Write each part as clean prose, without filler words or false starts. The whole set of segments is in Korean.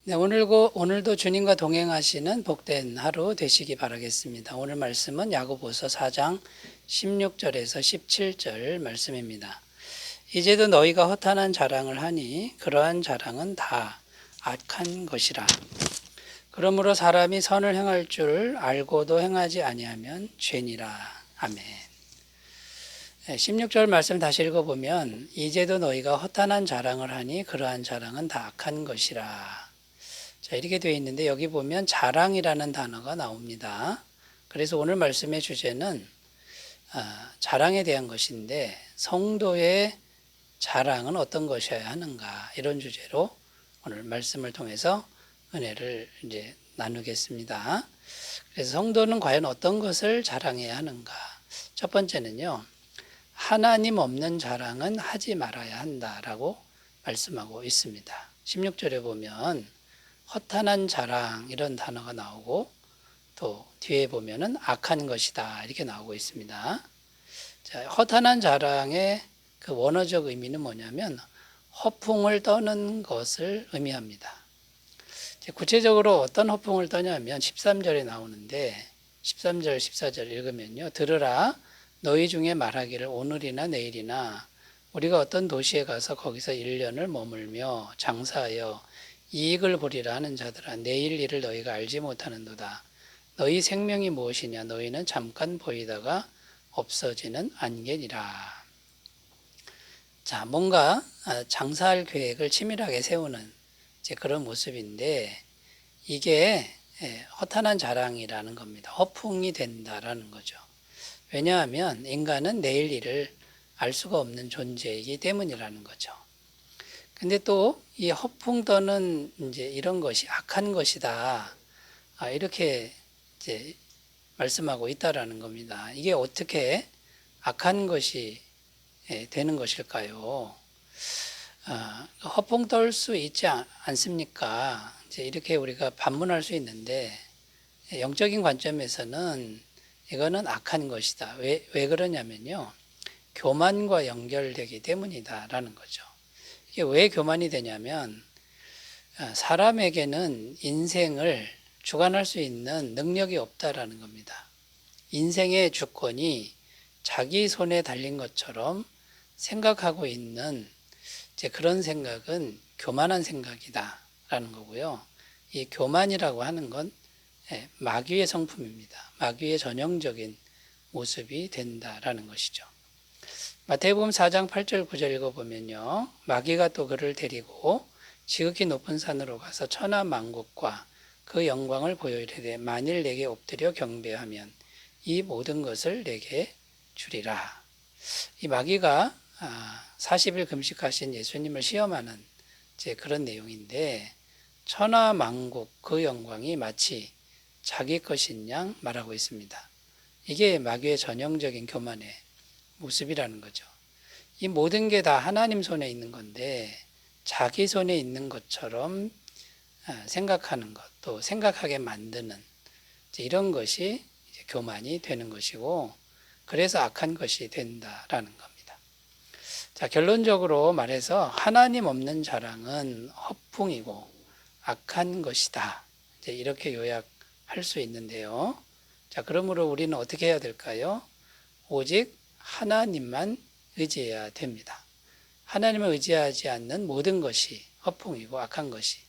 네, 오늘도 주님과 동행하시는 복된 하루 되시기 바라겠습니다. 오늘 말씀은 야고보서 4장 16절에서 17절 말씀입니다. 이제도 너희가 허탄한 자랑을 하니 그러한 자랑은 다 악한 것이라. 그러므로 사람이 선을 행할 줄 알고도 행하지 아니하면 죄니라. 아멘. 16절 말씀 다시 읽어보면 이제도 너희가 허탄한 자랑을 하니 그러한 자랑은 다 악한 것이라. 자, 이렇게 되어 있는데 여기 보면 자랑이라는 단어가 나옵니다. 그래서 오늘 말씀의 주제는 자랑에 대한 것인데 성도의 자랑은 어떤 것이어야 하는가 이런 주제로 오늘 말씀을 통해서 은혜를 이제 나누겠습니다. 그래서 성도는 과연 어떤 것을 자랑해야 하는가? 첫 번째는요. 하나님 없는 자랑은 하지 말아야 한다라고 말씀하고 있습니다. 16절에 보면 허탄한 자랑 이런 단어가 나오고 또 뒤에 보면은 악한 것이다 이렇게 나오고 있습니다. 자, 허탄한 자랑의 그 원어적 의미는 뭐냐면 허풍을 떠는 것을 의미합니다. 구체적으로 어떤 허풍을 떠냐면 13절에 나오는데 13절 14절 읽으면요. 들으라 너희 중에 말하기를 오늘이나 내일이나 우리가 어떤 도시에 가서 거기서 1년을 머물며 장사하여 이익을 보리라 하는 자들아 내일 일을 너희가 알지 못하는도다. 너희 생명이 무엇이냐 너희는 잠깐 보이다가 없어지는 안개니라. 자, 뭔가 장사할 계획을 치밀하게 세우는 이제 그런 모습인데 이게 허탄한 자랑이라는 겁니다. 허풍이 된다라는 거죠. 왜냐하면 인간은 내일 일을 알 수가 없는 존재이기 때문이라는 거죠. 근데 또 이 허풍 떠는 이제 이런 것이 악한 것이다. 이렇게 이제 말씀하고 있다라는 겁니다. 이게 어떻게 악한 것이 되는 것일까요? 허풍 떨 수 있지 않습니까? 이제 이렇게 우리가 반문할 수 있는데 영적인 관점에서는 이거는 악한 것이다. 왜 그러냐면요. 교만과 연결되기 때문이다라는 거죠. 이게 왜 교만이 되냐면 사람에게는 인생을 주관할 수 있는 능력이 없다라는 겁니다. 인생의 주권이 자기 손에 달린 것처럼 생각하고 있는 이제 그런 생각은 교만한 생각이다라는 거고요. 이 교만이라고 하는 건 마귀의 성품입니다. 마귀의 전형적인 모습이 된다라는 것이죠. 마태복음 4장 8절 9절 읽어보면요. 마귀가 또 그를 데리고 지극히 높은 산으로 가서 천하 만국과 그 영광을 보여 이르되 만일 내게 엎드려 경배하면 이 모든 것을 내게 주리라. 이 마귀가 40일 금식하신 예수님을 시험하는 이제 그런 내용인데 천하 만국 그 영광이 마치 자기 것인 양 말하고 있습니다. 이게 마귀의 전형적인 교만의 모습이라는 거죠. 이 모든 게 다 하나님 손에 있는 건데 자기 손에 있는 것처럼 생각하는 것, 또 생각하게 만드는 이런 것이 이제 교만이 되는 것이고 그래서 악한 것이 된다라는 겁니다. 자, 결론적으로 말해서 하나님 없는 자랑은 허풍이고 악한 것이다. 이제 이렇게 요약할 수 있는데요. 자, 그러므로 우리는 어떻게 해야 될까요? 오직 하나님만 의지해야 됩니다. 하나님을 의지하지 않는 모든 것이 허풍이고 악한 것이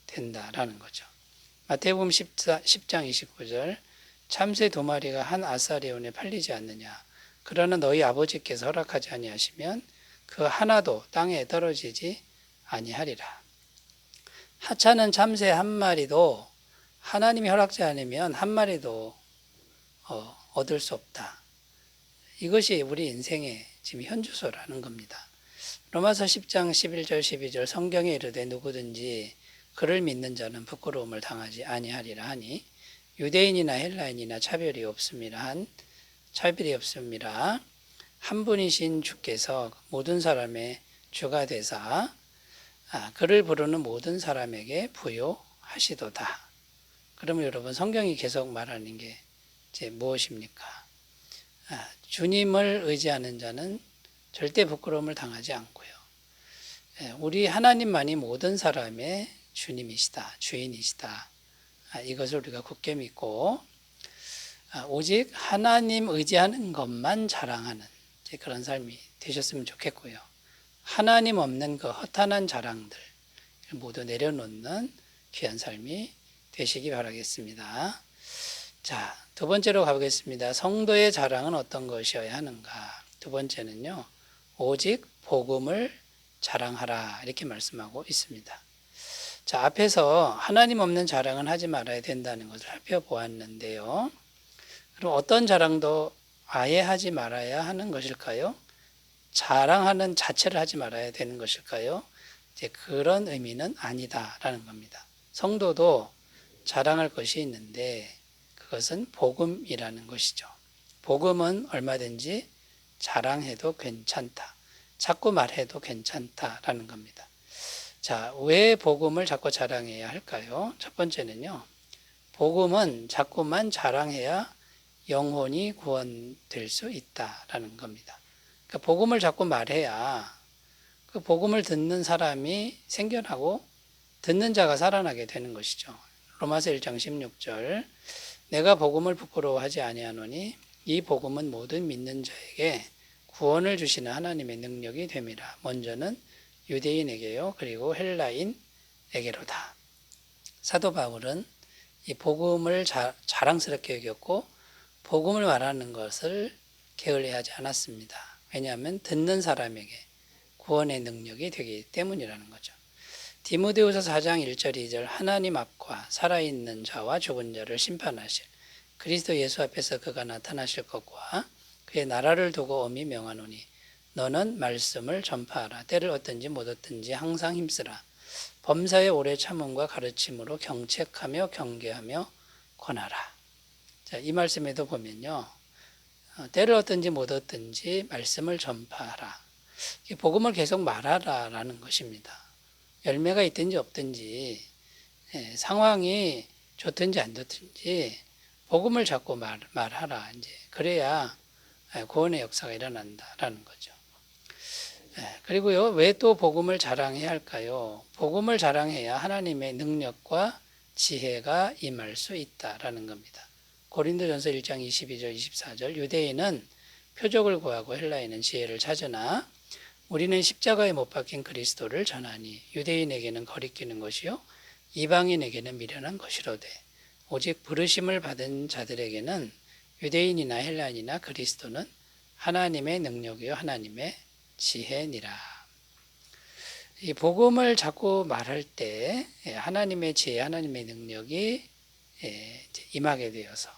된다라는 거죠. 마태복음 10장 29절 참새 두 마리가 한 아사리온에 팔리지 않느냐 그러나 너희 아버지께서 허락하지 아니하시면 그 하나도 땅에 떨어지지 아니하리라. 하찮은 참새 한 마리도 하나님이 허락지 않으면 한 마리도 얻을 수 없다. 이것이 우리 인생의 지금 현주소라는 겁니다. 로마서 10장 11절 12절 성경에 이르되 누구든지 그를 믿는 자는 부끄러움을 당하지 아니하리라 하니 유대인이나 헬라인이나 차별이 없음이라 한 분이신 주께서 모든 사람의 주가 되사 그를 부르는 모든 사람에게 부요하시도다. 그러면 여러분 성경이 계속 말하는 게 이제 무엇입니까? 주님을 의지하는 자는 절대 부끄러움을 당하지 않고요. 우리 하나님만이 모든 사람의 주님이시다, 주인이시다. 이것을 우리가 굳게 믿고 오직 하나님 의지하는 것만 자랑하는 그런 삶이 되셨으면 좋겠고요. 하나님 없는 그 허탄한 자랑들 모두 내려놓는 귀한 삶이 되시기 바라겠습니다. 자, 두 번째로 가보겠습니다. 성도의 자랑은 어떤 것이어야 하는가? 두 번째는요, 오직 복음을 자랑하라 이렇게 말씀하고 있습니다. 자, 앞에서 하나님 없는 자랑은 하지 말아야 된다는 것을 살펴보았는데요. 그럼 어떤 자랑도 아예 하지 말아야 하는 것일까요? 자랑하는 자체를 하지 말아야 되는 것일까요? 이제 그런 의미는 아니다라는 겁니다. 성도도 자랑할 것이 있는데 그것은 복음이라는 것이죠. 복음은 얼마든지 자랑해도 괜찮다. 자꾸 말해도 괜찮다라는 겁니다. 자, 왜 복음을 자꾸 자랑해야 할까요? 첫 번째는요, 복음은 자꾸만 자랑해야 영혼이 구원될 수 있다라는 겁니다. 그러니까 복음을 자꾸 말해야 그 복음을 듣는 사람이 생겨나고 듣는 자가 살아나게 되는 것이죠. 로마서 1장 16절 내가 복음을 부끄러워하지 아니하노니 이 복음은 모든 믿는 자에게 구원을 주시는 하나님의 능력이 됨이라. 먼저는 유대인에게요, 그리고 헬라인에게로다. 사도 바울은 이 복음을 자랑스럽게 여겼고 복음을 말하는 것을 게을리하지 않았습니다. 왜냐하면 듣는 사람에게 구원의 능력이 되기 때문이라는 거죠. 디모데후서 4장 1절 2절 하나님 앞과 살아있는 자와 죽은 자를 심판하실 그리스도 예수 앞에서 그가 나타나실 것과 그의 나라를 두고 엄히 명하노니 너는 말씀을 전파하라. 때를 얻든지 못 얻든지 항상 힘쓰라. 범사의 오래 참음과 가르침으로 경책하며 경계하며 권하라. 자, 이 말씀에도 보면요, 때를 얻든지 못 얻든지 말씀을 전파하라. 복음을 계속 말하라라는 것입니다. 열매가 있든지 없든지 상황이 좋든지 안 좋든지 복음을 자꾸 말하라. 이제 그래야 구원의 역사가 일어난다라는 거죠. 그리고요, 왜 또 복음을 자랑해야 할까요? 복음을 자랑해야 하나님의 능력과 지혜가 임할 수 있다라는 겁니다. 고린도전서 1장 22절 24절 유대인은 표적을 구하고 헬라인은 지혜를 찾으나 우리는 십자가에 못 박힌 그리스도를 전하니 유대인에게는 거리끼는 것이요 이방인에게는 미련한 것이로되 오직 부르심을 받은 자들에게는 유대인이나 헬라인이나 그리스도는 하나님의 능력이요 하나님의 지혜니라. 이 복음을 자꾸 말할 때 하나님의 지혜, 하나님의 능력이 임하게 되어서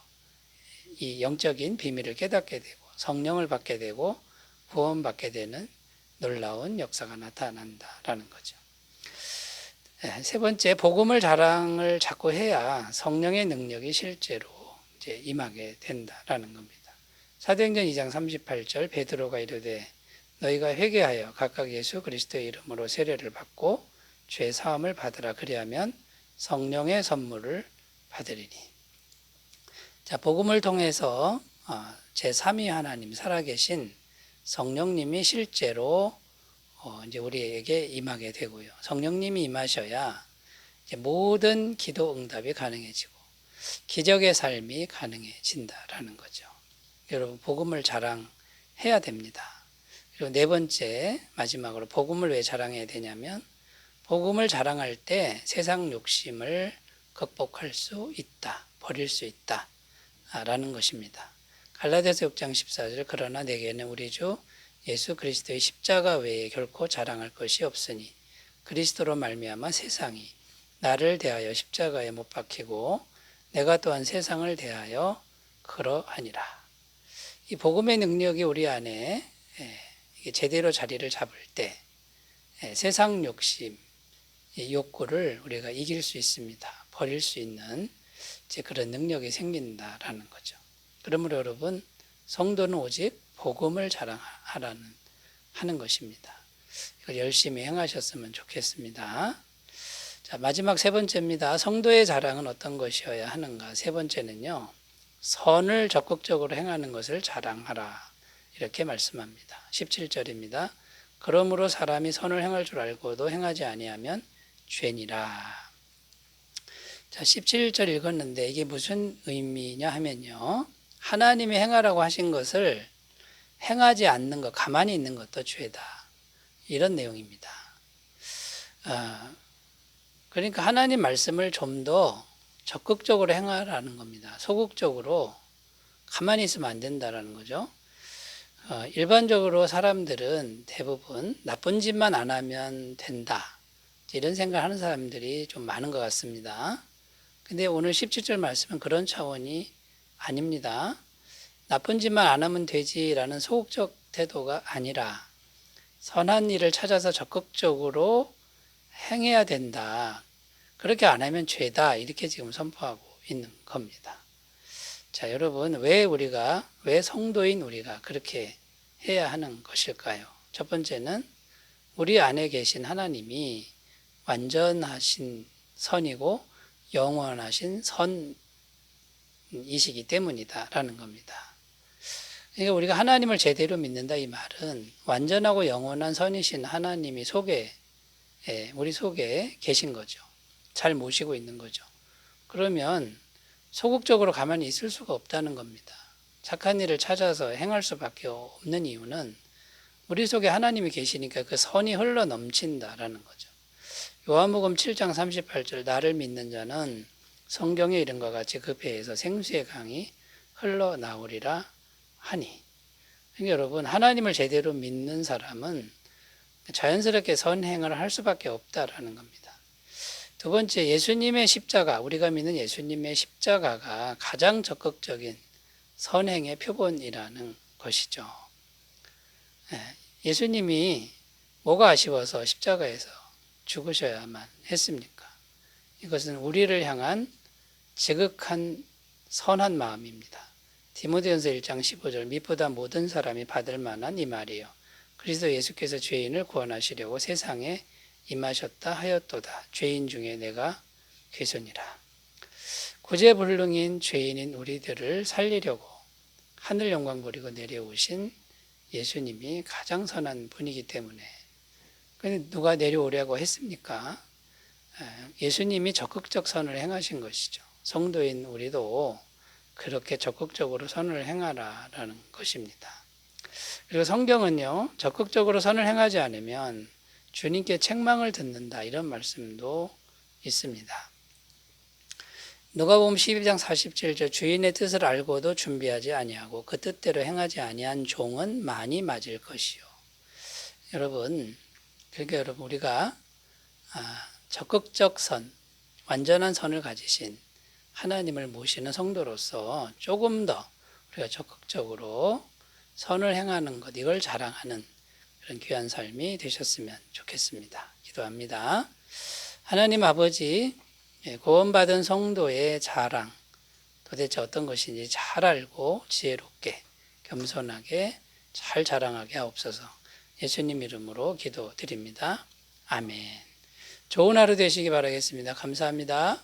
이 영적인 비밀을 깨닫게 되고 성령을 받게 되고 구원받게 되는 놀라운 역사가 나타난다라는 거죠. 세 번째, 복음을 자랑을 자꾸 해야 성령의 능력이 실제로 이제 임하게 된다라는 겁니다. 사도행전 2장 38절 베드로가 이르되 너희가 회개하여 각각 예수 그리스도의 이름으로 세례를 받고 죄 사함을 받으라. 그리하면 성령의 선물을 받으리니. 자, 복음을 통해서 제3위 하나님 살아계신 성령님이 실제로 이제 우리에게 임하게 되고요. 성령님이 임하셔야 이제 모든 기도 응답이 가능해지고 기적의 삶이 가능해진다라는 거죠. 여러분, 복음을 자랑해야 됩니다. 그리고 네 번째, 마지막으로 복음을 왜 자랑해야 되냐면 복음을 자랑할 때 세상 욕심을 극복할 수 있다, 버릴 수 있다 라는 것입니다. 갈라디아서 6장 14절 그러나 내게는 우리 주 예수 그리스도의 십자가 외에 결코 자랑할 것이 없으니 그리스도로 말미암아 세상이 나를 대하여 십자가에 못 박히고 내가 또한 세상을 대하여 그러하니라. 이 복음의 능력이 우리 안에 제대로 자리를 잡을 때 세상 욕심, 욕구를 우리가 이길 수 있습니다. 버릴 수 있는 그런 능력이 생긴다라는 거죠. 그러므로 여러분, 성도는 오직 복음을 자랑하는 것입니다. 이걸 열심히 행하셨으면 좋겠습니다. 자, 마지막 세 번째입니다. 성도의 자랑은 어떤 것이어야 하는가? 세 번째는요, 선을 적극적으로 행하는 것을 자랑하라. 이렇게 말씀합니다. 17절입니다. 그러므로 사람이 선을 행할 줄 알고도 행하지 아니하면 죄니라. 자, 17절 읽었는데 이게 무슨 의미냐 하면요. 하나님이 행하라고 하신 것을 행하지 않는 것, 가만히 있는 것도 죄다. 이런 내용입니다. 그러니까 하나님 말씀을 좀 더 적극적으로 행하라는 겁니다. 소극적으로 가만히 있으면 안 된다라는 거죠. 일반적으로 사람들은 대부분 나쁜 짓만 안 하면 된다. 이런 생각을 하는 사람들이 좀 많은 것 같습니다. 근데 오늘 17절 말씀은 그런 차원이 아닙니다. 나쁜 짓만 안 하면 되지라는 소극적 태도가 아니라 선한 일을 찾아서 적극적으로 행해야 된다. 그렇게 안 하면 죄다. 이렇게 지금 선포하고 있는 겁니다. 자, 여러분, 왜 성도인 우리가 그렇게 해야 하는 것일까요? 첫 번째는 우리 안에 계신 하나님이 완전하신 선이고 영원하신 선이시기 때문이다라는 겁니다. 그러니까 우리가 하나님을 제대로 믿는다 이 말은 완전하고 영원한 선이신 하나님이 우리 속에 계신 거죠. 잘 모시고 있는 거죠. 그러면 소극적으로 가만히 있을 수가 없다는 겁니다. 착한 일을 찾아서 행할 수밖에 없는 이유는 우리 속에 하나님이 계시니까 그 선이 흘러 넘친다라는 거죠. 요한복음 7장 38절 나를 믿는 자는 성경의 이름과 같이 그 배에서 생수의 강이 흘러나오리라 하니. 그러니까 여러분, 하나님을 제대로 믿는 사람은 자연스럽게 선행을 할 수밖에 없다라는 겁니다. 두 번째, 예수님의 십자가, 우리가 믿는 예수님의 십자가가 가장 적극적인 선행의 표본이라는 것이죠. 예수님이 뭐가 아쉬워서 십자가에서 죽으셔야만 했습니까? 이것은 우리를 향한 지극한 선한 마음입니다. 디모데전서 1장 15절 미보다 모든 사람이 받을 만한 이 말이에요. 그리스도 예수께서 죄인을 구원하시려고 세상에 임하셨다 하였도다. 죄인 중에 내가 괴손이라. 구제불능인 죄인인 우리들을 살리려고 하늘 영광 버리고 내려오신 예수님이 가장 선한 분이기 때문에. 근데 누가 내려오려고 했습니까? 예수님이 적극적 선을 행하신 것이죠. 성도인 우리도 그렇게 적극적으로 선을 행하라라는 것입니다. 그리고 성경은요, 적극적으로 선을 행하지 않으면 주님께 책망을 듣는다 이런 말씀도 있습니다. 누가복음 12장 47절 주인의 뜻을 알고도 준비하지 아니하고 그 뜻대로 행하지 아니한 종은 많이 맞을 것이요. 여러분, 그러니까 여러분 우리가 적극적 선, 완전한 선을 가지신 하나님을 모시는 성도로서 조금 더 우리가 적극적으로 선을 행하는 것, 이걸 자랑하는 그런 귀한 삶이 되셨으면 좋겠습니다. 기도합니다. 하나님 아버지, 구원받은 성도의 자랑, 도대체 어떤 것인지 잘 알고 지혜롭게, 겸손하게 잘 자랑하게 하옵소서. 예수님 이름으로 기도드립니다. 아멘. 좋은 하루 되시기 바라겠습니다. 감사합니다.